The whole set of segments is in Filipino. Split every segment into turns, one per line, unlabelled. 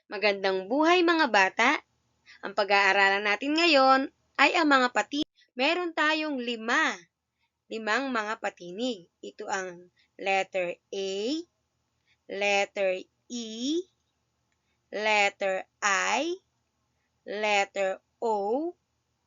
Magandang buhay mga bata! Ang pag-aaralan natin ngayon ay ang mga patinig. Meron tayong limang mga patinig. Ito ang letter A, letter E, letter I, letter O,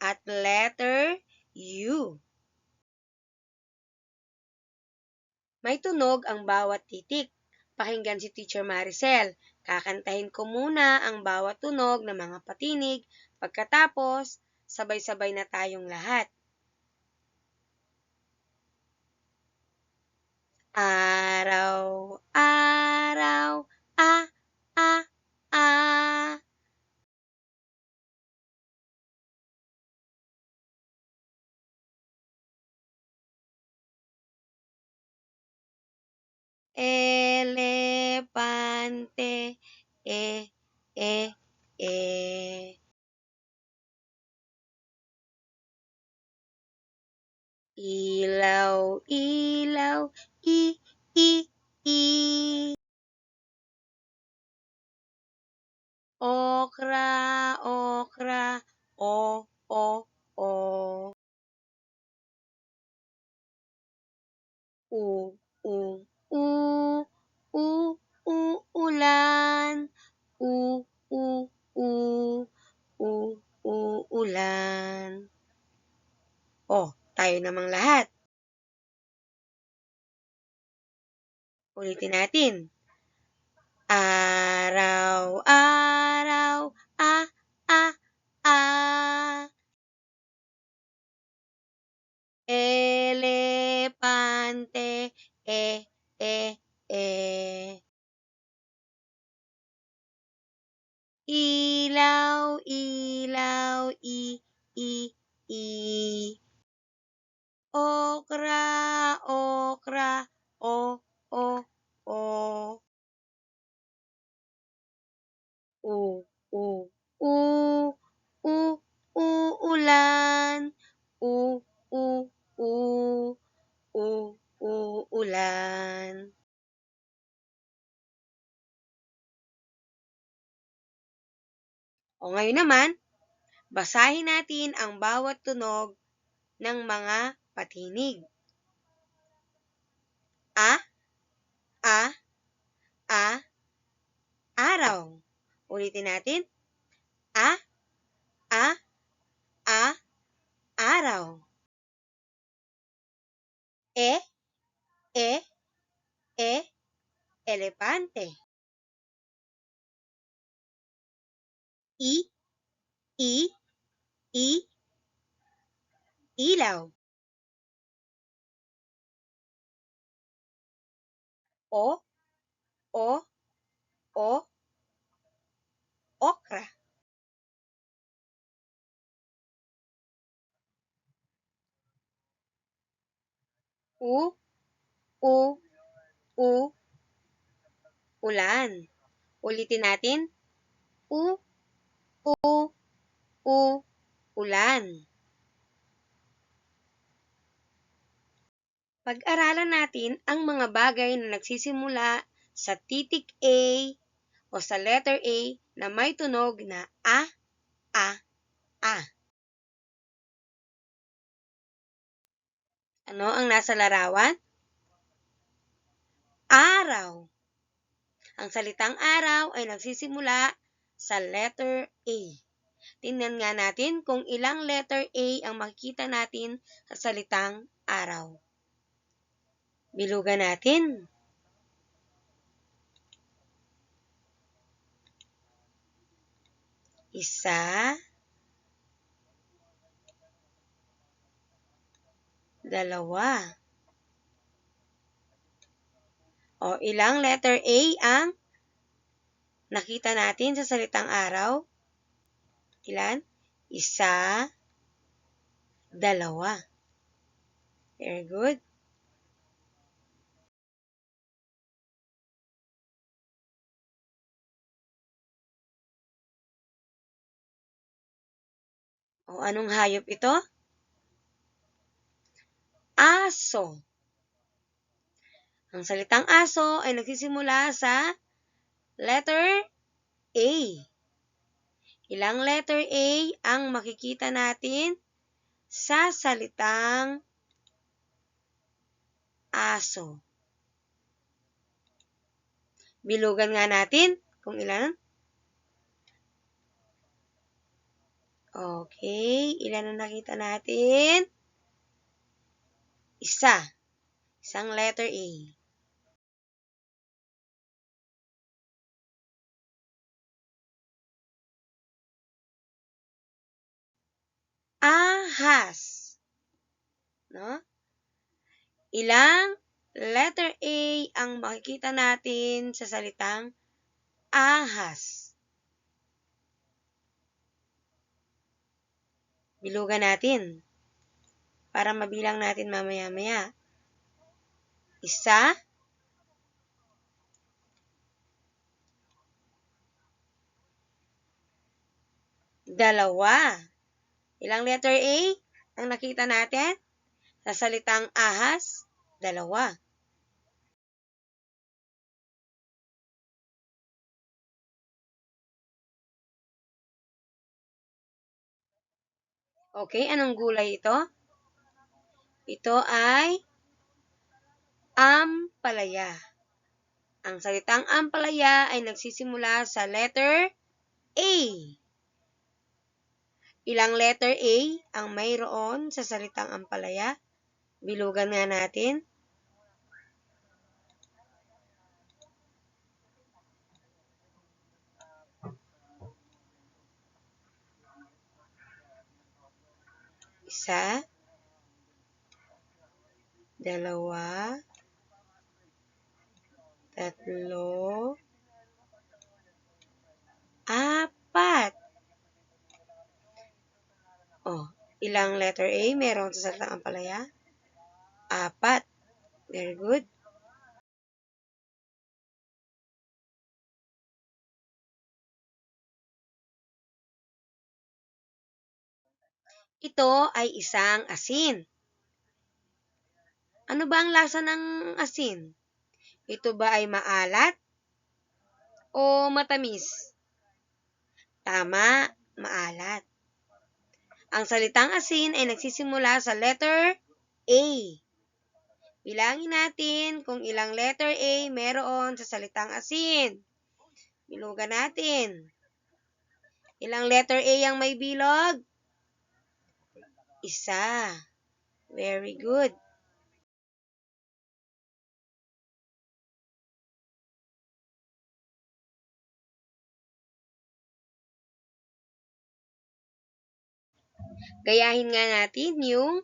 at letter U. May tunog ang bawat titik. Pakinggan si Teacher Maricel. Kakantahin ko muna ang bawat tunog ng mga patinig. Pagkatapos, sabay-sabay na tayong lahat. Araw, araw, a, a, a. Elepante, e, e, e. Ilaw, ilaw, i, i, i. Okra, okra, o, o, o. U, u, u, u, ulan. U, u, u, ulan. Oh, tayo namang lahat. Ulitin natin. Araw, araw, a, a, a. Elepante, e, e, e. Ilaw, ilaw, i, i, i. Okra, okra, o, o, o. U, u, u, ulan. U, u, u, ulan. O ngayon naman, basahin natin ang bawat tunog ng mga patinig. A, a, a, araw. Ulitin natin. A, a, araw. E, e, elepante. I, i, ilaw. O, o, okra. U, u, ulan. Ulitin natin. U, ulan. Pag-aralan natin ang mga bagay na nagsisimula sa titik A o sa letter A na may tunog na a, a. Ano ang nasa larawan? Araw. Ang salitang araw ay nagsisimula sa letter A. Tingnan nga natin kung ilang letter A ang makikita natin sa salitang araw. Bilugan natin. Isa, dalawa. O ilang letter A ang nakita natin sa salitang araw? Ilan? Isa, dalawa. Very good. O anong hayop ito? Aso. Ang salitang aso ay nagsisimula sa letter A. Ilang letter A ang makikita natin sa salitang aso? Bilugan nga natin kung ilan. Okay, ilan ang nakita natin? Isa. Isang letter A. Ahas. No? Ilang letter A ang makikita natin sa salitang ahas? Bilugan natin para mabilang natin mamaya-maya. Isa. Dalawa. Ilang letter A ang nakita natin sa salitang ahas? Dalawa. Okay, anong gulay ito? Ito ay ampalaya. Ang salitang ampalaya ay nagsisimula sa letter A. Ilang letter A ang mayroon sa salitang ampalaya? Bilugan nga natin. Isa. Dalawa. Tatlo. Apat. Oh, ilang letter A meron sa salitang ampalaya? Apat. Very good. Ito ay isang asin. Ano ba ang lasa ng asin? Ito ba ay maalat o matamis? Tama, maalat. Ang salitang asin ay nagsisimula sa letter A. Bilangin natin kung ilang letter A meron sa salitang asin. Bilugan natin. Ilang letter A ang may bilog? Isa. Very good. Gayahin nga natin yung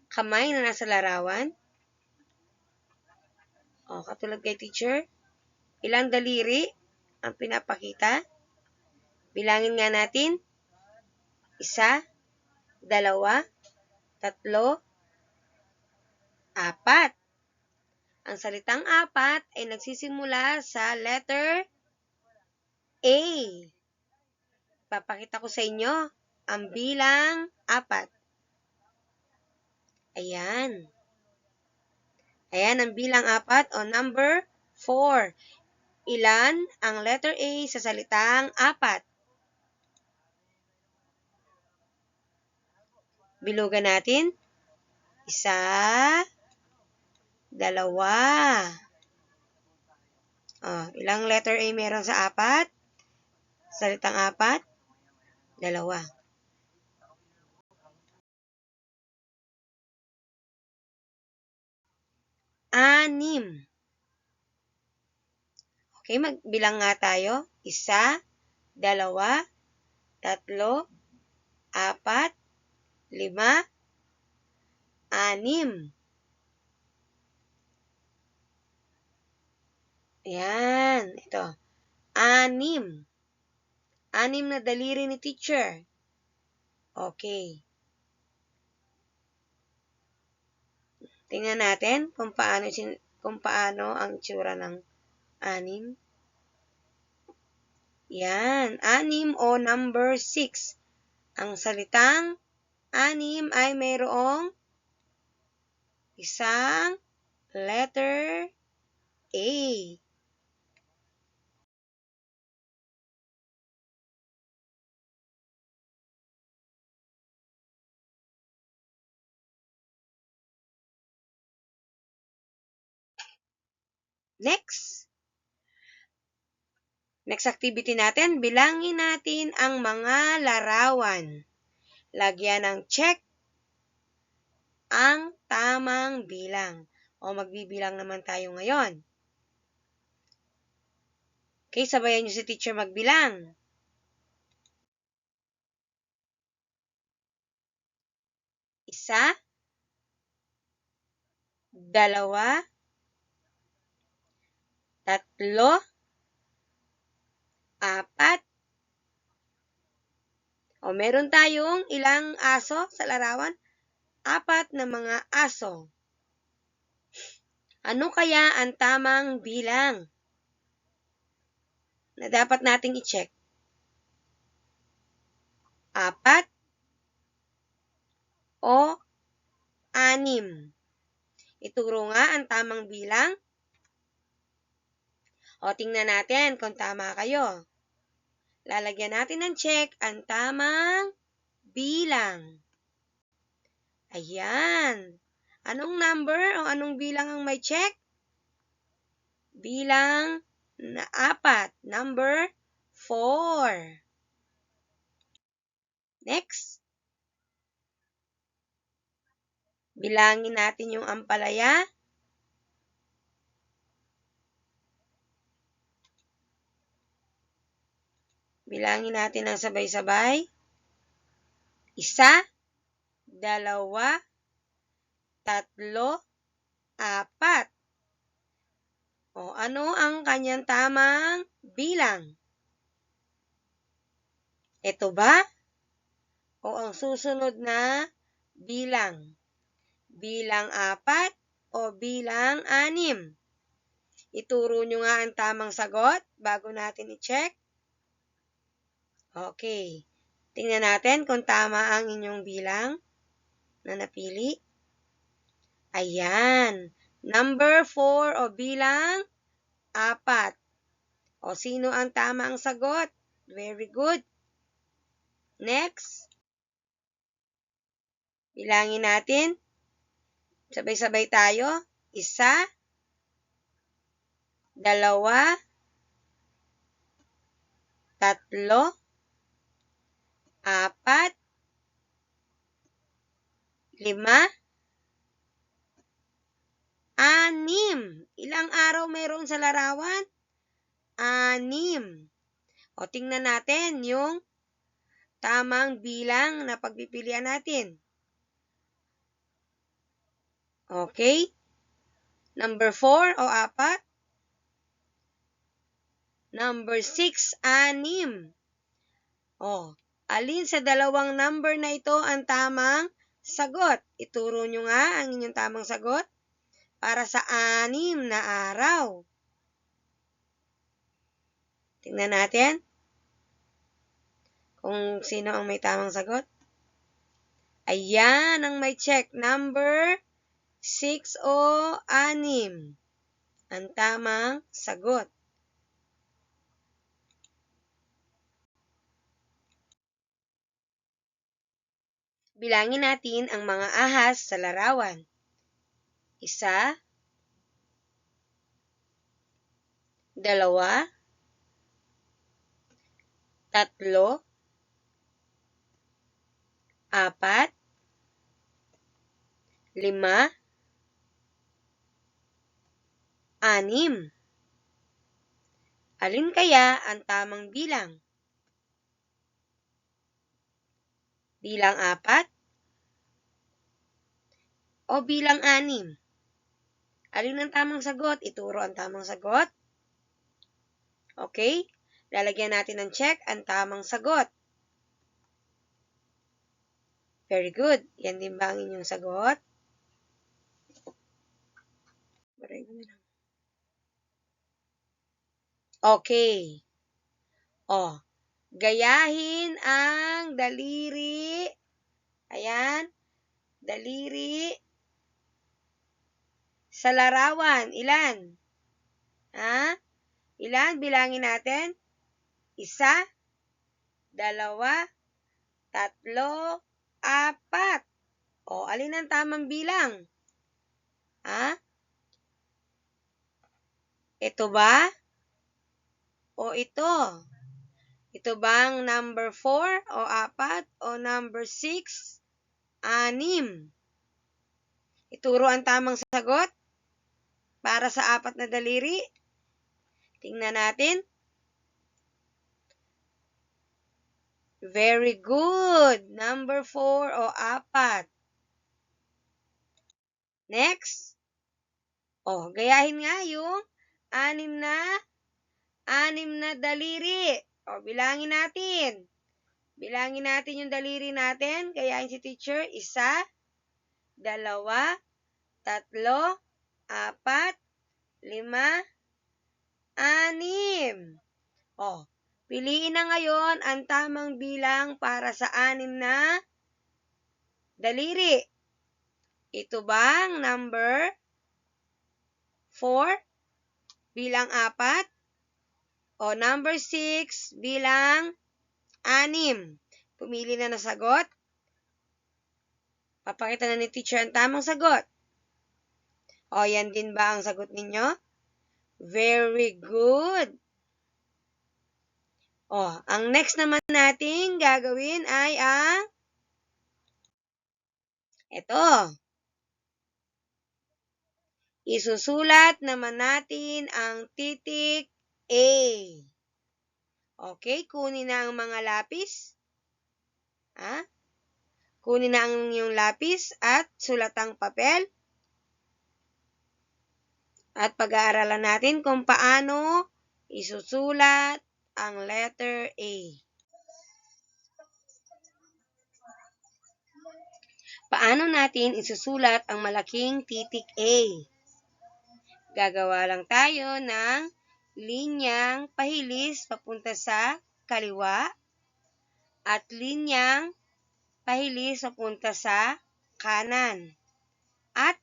kamay na nasa larawan. O, katulad kay teacher. Ilang daliri ang pinapakita? Bilangin nga natin. Isa, dalawa, tatlo, apat. Ang salitang apat ay nagsisimula sa letter A. Papakita ko sa inyo ang bilang apat. Ayan. Ayan ang bilang apat o number 4. Ilan ang letter A sa salitang apat? Bilugan natin. Isa, dalawa. Ilang letter A meron sa apat? Salitang apat? Dalawa. Anim. Okay, magbilang nga tayo. Isa, dalawa, tatlo, apat, lima, anim. Ayan, ito. Anim. Anim na daliri ni teacher. Okay. Tingnan natin kung paano ang itsura ng anim. Yan, anim o number 6. Ang salitang anim ay mayroong isang letter A. Next. Next activity natin, bilangin natin ang mga larawan. Lagyan ng check ang tamang bilang. O magbibilang naman tayo ngayon. Okay, sabayan niyo si teacher magbilang. Isa, dalawa, tatlo, apat. O meron tayong ilang aso sa larawan? 4 na mga aso. Ano kaya ang tamang bilang na dapat nating i-check? 4 o 6? Ituro nga ang tamang bilang. O tingnan natin kung tama kayo. Lalagyan natin ng check ang tamang bilang. Ayan. Anong number o anong bilang ang may check? Bilang na 4. Number 4. Next. Bilangin natin yung ampalaya. Bilangin natin ng sabay-sabay. 1, 2, 3, 4. O ano ang kanyang tamang bilang? Ito ba? O ang susunod na bilang? Bilang 4 o bilang 6? Ituro nyo nga ang tamang sagot bago natin i-check. Okay. Tingnan natin kung tama ang inyong bilang na napili. Ayan. Number 4 o bilang 4. O sino ang tama ang sagot? Very good. Next. Bilangin natin. Sabay-sabay tayo. 1, 2, 3, 4, 5, 6. Ilang araw mayroon sa larawan? 6. O tingnan natin yung tamang bilang na pagpipilian natin. Okay? Number 4 o 4? Number 6, 6. O, alin sa dalawang number na ito ang tamang sagot? Ituro nyo nga ang inyong tamang sagot para sa 6 na araw. Tingnan natin kung sino ang may tamang sagot. Ayan ang may check. Number 6 o 6 ang tamang sagot. Bilangin natin ang mga ahas sa larawan. 1, 2, 3, 4, 5, 6. Alin kaya ang tamang bilang? Bilang 4 o bilang 6? Alin ang tamang sagot? Ituro ang tamang sagot. Okay? Lalagyan natin ng check ang tamang sagot. Very good. Yan din ba ang inyong sagot? Okay. O, gayahin ang daliri. Ayan. Daliri sa larawan. Ilan? Ha? Ilan? Bilangin natin. 1, 2, 3, 4. O, alin ang tamang bilang? Ha? Ito ba? O ito? Ito bang number 4 o 4 o number 6, 6? Ituro ang tamang sagot para sa 4 na daliri. Tingnan natin. Very good. Number 4 o 4. Next. Gayahin nga yung 6 na daliri. Bilangin natin. Bilangin natin yung daliri natin. Gayahin si teacher. 1, 2, 3, 4, 5, 6. Piliin na ngayon ang tamang bilang para sa 6 na daliri. Ito bang number 4 bilang 4 o number 6 bilang 6? Pumili na ng sagot. Papakita na ni teacher ang tamang sagot. Yan din ba ang sagot ninyo? Very good. Ang next naman nating gagawin ay ang ito. Isusulat naman natin ang titik A. Okay, kunin na ang mga lapis. Kunin na ang inyong lapis at sulatang papel. At pag-aaralan natin kung paano isusulat ang letter A. Paano natin isusulat ang malaking titik A? Gagawa lang tayo ng linyang pahilis papunta sa kaliwa at linyang pahilis papunta sa kanan at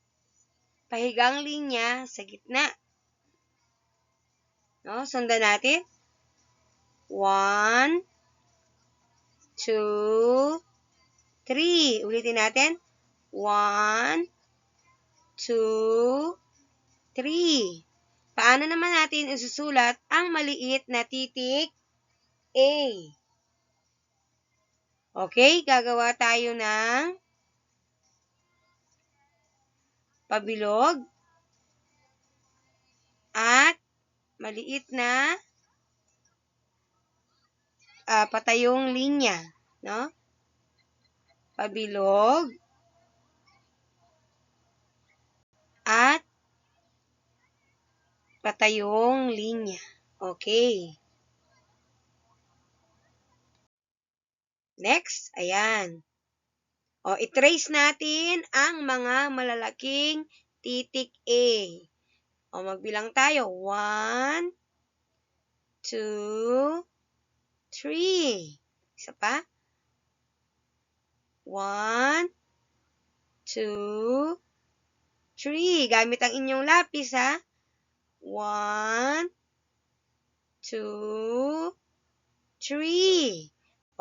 pahigang linya sa gitna. Sundan natin. 1, 2, 3. Ulitin natin. 1, 2, 3. Paano naman natin isusulat ang maliit na titik A? Okay, gagawa tayo ng pabilog at maliit na patayong linya, Pabilog at patayong linya. Okay. Next, ayan. I-trace natin ang mga malalaking titik A. Magbilang tayo. 1, 2, 3. Isa pa. 1, 2, 3. Gamit ang inyong lapis, 1, 2, 3.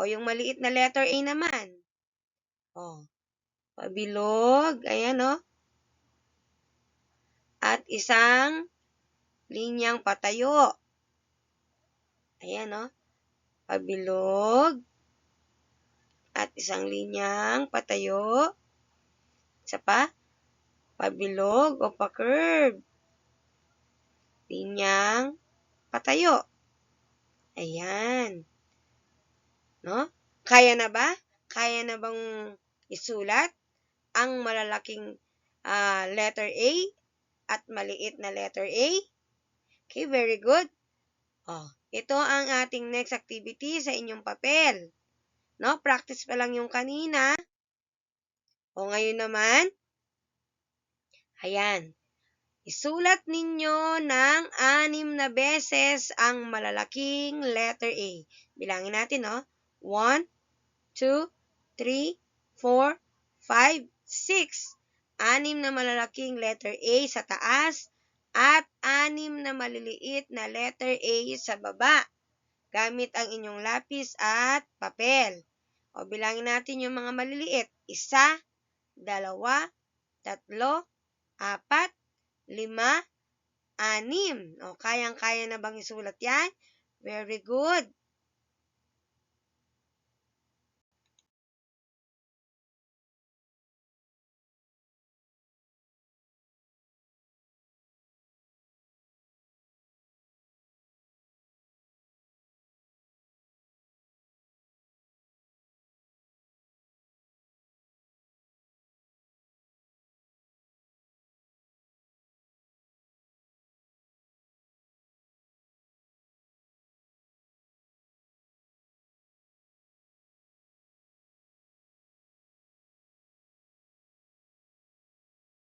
Yung maliit na letter A naman. Pabilog. Ayan, At isang linyang patayo. Ayan, Pabilog. At isang linyang patayo. Isa pa. Pabilog o pa-curve. Linyang patayo. Ayan. Kaya na ba? Kaya na bang isulat ang malalaking letter A at maliit na letter A? Okay, very good. Ito ang ating next activity sa inyong papel. Practice pa lang yung kanina. Ngayon naman, ayan. Isulat ninyo ng 6 na beses ang malalaking letter A. Bilangin natin, 1, 2, 3, 4, 5, 6. 6 na malalaking letter A sa taas at 6 na maliliit na letter A sa baba. Gamit ang inyong lapis at papel. Bilangin natin yung mga maliliit. 1, 2, 3, 4, 5, 6, 6. O, kayang-kaya na bang isulat yan? Very good.